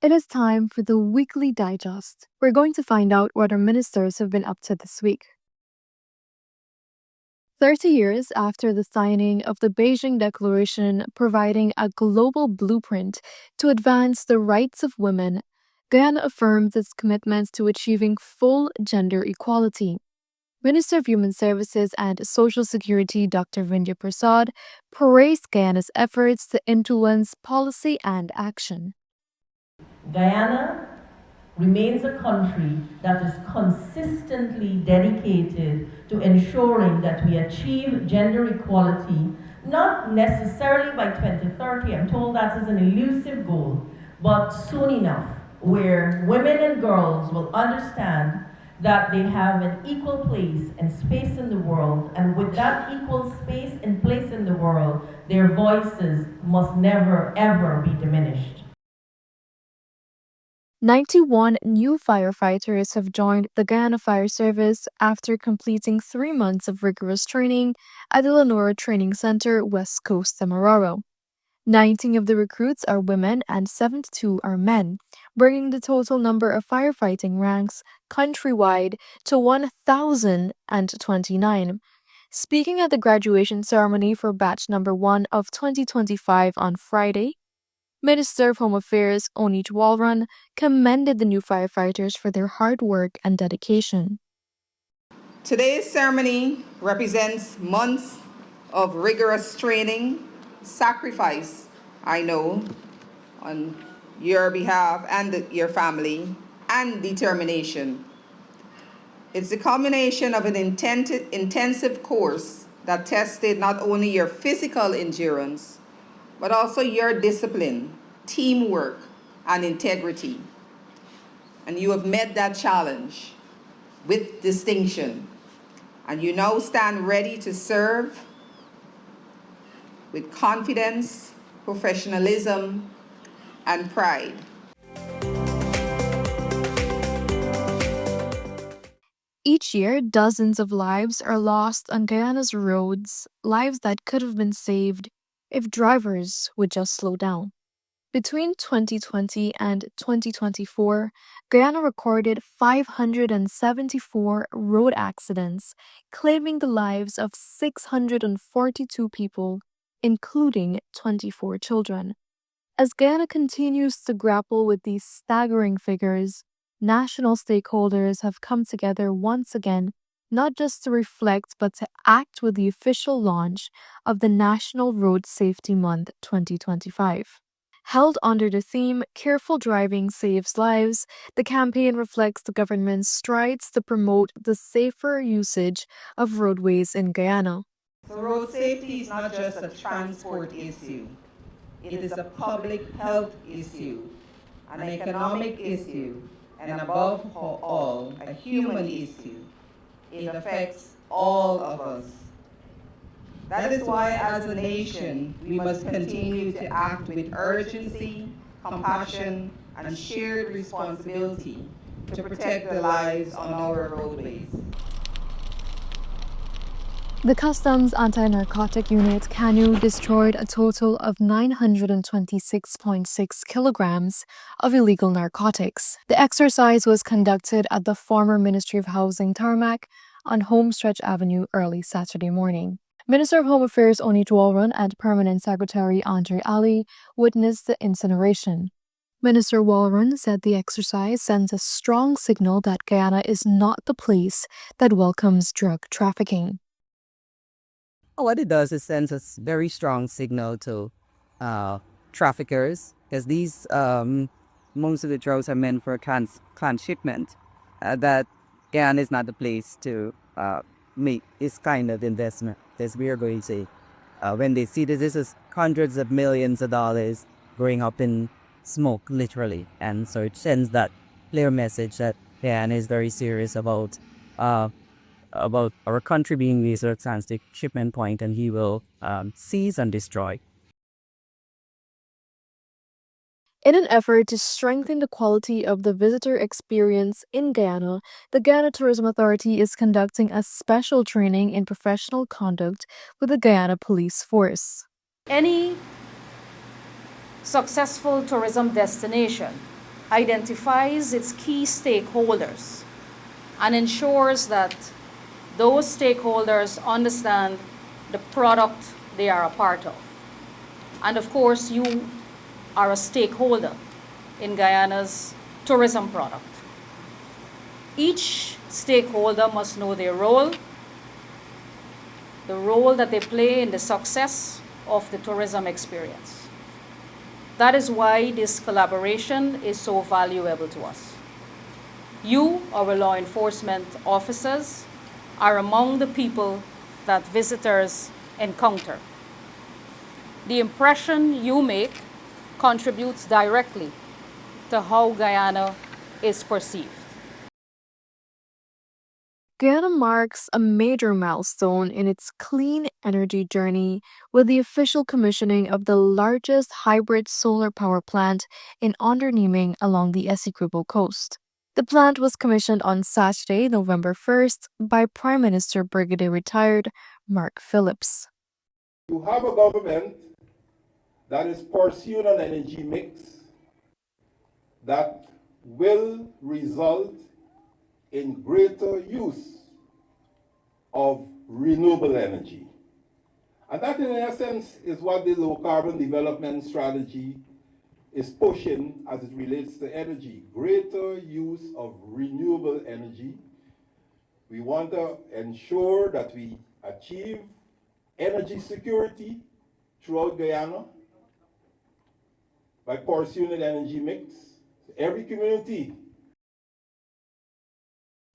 It is time for the weekly digest. We're going to find out what our ministers have been up to this week. 30 years after the signing of the Beijing Declaration providing a global blueprint to advance the rights of women, Guyana affirms its commitment to achieving full gender equality. Minister of Human Services and Social Security Dr. Vindya Prasad praised Guyana's efforts to influence policy and action. Guyana remains a country that is consistently dedicated to ensuring that we achieve gender equality, not necessarily by 2030, I'm told that is an elusive goal, but soon enough, where women and girls will understand that they have an equal place and space in the world, and with that equal space and place in the world, their voices must never ever be diminished. 91 new firefighters have joined the Guyana Fire Service after completing 3 months of rigorous training at the Lenora Training Center, West Coast, Demerara. 19 of the recruits are women and 72 are men, bringing the total number of firefighting ranks countrywide to 1,029. Speaking at the graduation ceremony for batch number 1 of 2025 on Friday, Minister of Home Affairs Onich Walrun commended the new firefighters for their hard work and dedication. Today's ceremony represents months of rigorous training, sacrifice, I know, on your behalf and your family, and determination. It's the culmination of an intensive course that tested not only your physical endurance, but also your discipline, teamwork, and integrity. And you have met that challenge with distinction. And you now stand ready to serve with confidence, professionalism, and pride. Each year, dozens of lives are lost on Guyana's roads, lives that could have been saved if drivers would just slow down. Between 2020 and 2024, Guyana recorded 574 road accidents, claiming the lives of 642 people, including 24 children. As Guyana continues to grapple with these staggering figures, national stakeholders have come together once again, not just to reflect but to act with the official launch of the National Road Safety Month 2025. Held under the theme Careful Driving Saves Lives, the campaign reflects the government's strides to promote the safer usage of roadways in Guyana. So road safety is not just a transport issue. It is a public health issue, an economic issue, and above all, a human issue. It affects all of us. That is why, as a nation, we must continue to act with urgency, compassion, and shared responsibility to protect the lives on our roadways. The Customs Anti-Narcotic Unit CANU destroyed a total of 926.6 kilograms of illegal narcotics. The exercise was conducted at the former Ministry of Housing tarmac on Homestretch Avenue early Saturday morning. Minister of Home Affairs Onich Walrun and Permanent Secretary Andre Ali witnessed the incineration. Minister Walrun said the exercise sends a strong signal that Guyana is not the place that welcomes drug trafficking. What it does is sends a very strong signal to traffickers, because these most of the drugs are meant for transshipment. That Guyana is not the place to make this kind of investment. As we are going to say, when they see that this is hundreds of millions of dollars going up in smoke, literally, and so it sends that clear message that Guyana is very serious about our country being the transshipment point, and he will seize and destroy. In an effort to strengthen the quality of the visitor experience in Guyana, the Guyana Tourism Authority is conducting a special training in professional conduct with the Guyana Police Force. Any successful tourism destination identifies its key stakeholders, and ensures that those stakeholders understand the product they are a part of. And of course, you are a stakeholder in Guyana's tourism product. Each stakeholder must know their role, the role that they play in the success of the tourism experience. That is why this collaboration is so valuable to us. You, our law enforcement officers, are among the people that visitors encounter. The impression you make contributes directly to how Guyana is perceived. Guyana marks a major milestone in its clean energy journey with the official commissioning of the largest hybrid solar power plant in Onderneming along the Essequibo coast. The plant was commissioned on Saturday, November 1st, by Prime Minister Brigadier Retired Mark Phillips. You have a government that is pursuing an energy mix that will result in greater use of renewable energy. And that, in essence, is what the low carbon development strategy is pushing as it relates to energy. Greater use of renewable energy. We want to ensure that we achieve energy security throughout Guyana by pursuing an energy mix. Every community.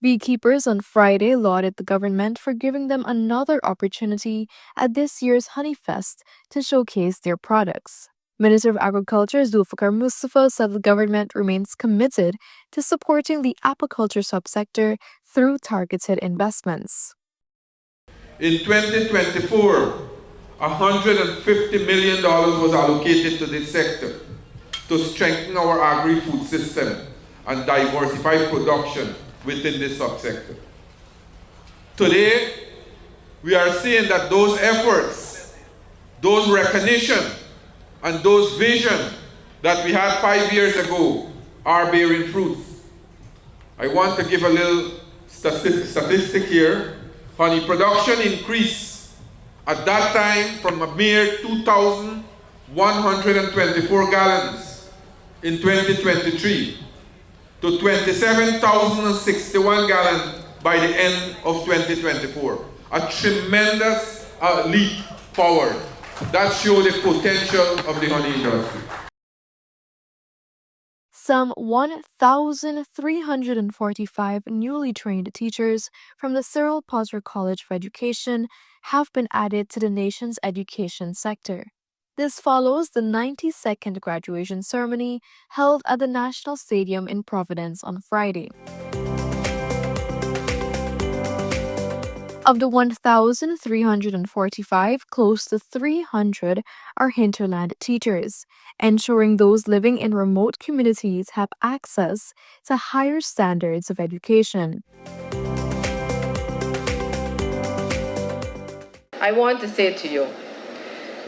Beekeepers on Friday lauded the government for giving them another opportunity at this year's honeyfest to showcase their products. Minister of Agriculture Zulfikar Mustafa said the government remains committed to supporting the apiculture subsector through targeted investments. In 2024, $150 million was allocated to this sector to strengthen our agri-food system and diversify production within this subsector. Today, we are seeing that those efforts, those recognition, and those vision that we had 5 years ago are bearing fruits. I want to give a little statistic here. Honey production increased at that time from a mere 2,124 gallons in 2023 to 27,061 gallons by the end of 2024. A tremendous leap forward. That shows the potential of the honey industry. Some 1,345 newly trained teachers from the Cyril Potter College of Education have been added to the nation's education sector. This follows the 92nd graduation ceremony held at the National Stadium in Providence on Friday. Of the 1,345, close to 300 are hinterland teachers, ensuring those living in remote communities have access to higher standards of education. I want to say to you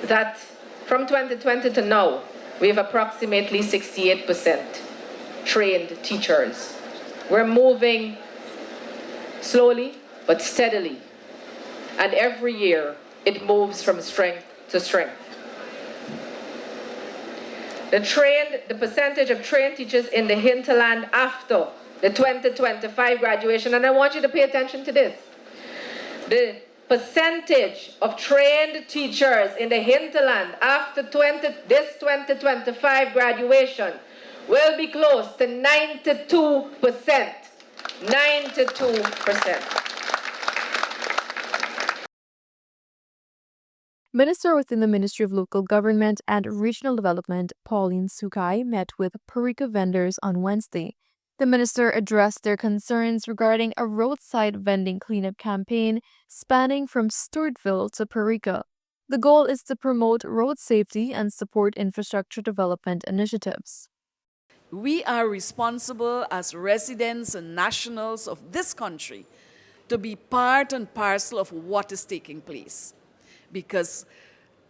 that from 2020 to now, we have approximately 68% trained teachers. We're moving slowly but steadily, and every year it moves from strength to strength. The percentage of trained teachers in the hinterland after the 2025 graduation, and I want you to pay attention to this. The percentage of trained teachers in the hinterland after this 2025 graduation will be close to 92%. 92%. Minister within the Ministry of Local Government and Regional Development, Pauline Sukai, met with Parika vendors on Wednesday. The minister addressed their concerns regarding a roadside vending cleanup campaign spanning from Stewartville to Parika. The goal is to promote road safety and support infrastructure development initiatives. We are responsible as residents and nationals of this country to be part and parcel of what is taking place. Because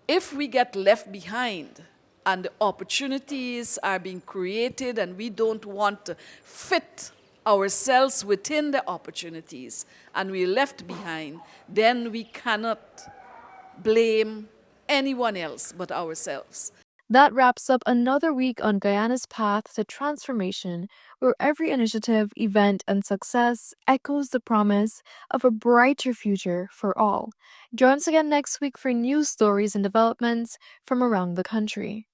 if we get left behind, and the opportunities are being created, and we don't want to fit ourselves within the opportunities, and we're left behind, then we cannot blame anyone else but ourselves. That wraps up another week on Guyana's path to transformation, where every initiative, event, and success echoes the promise of a brighter future for all. Join us again next week for news stories and developments from around the country.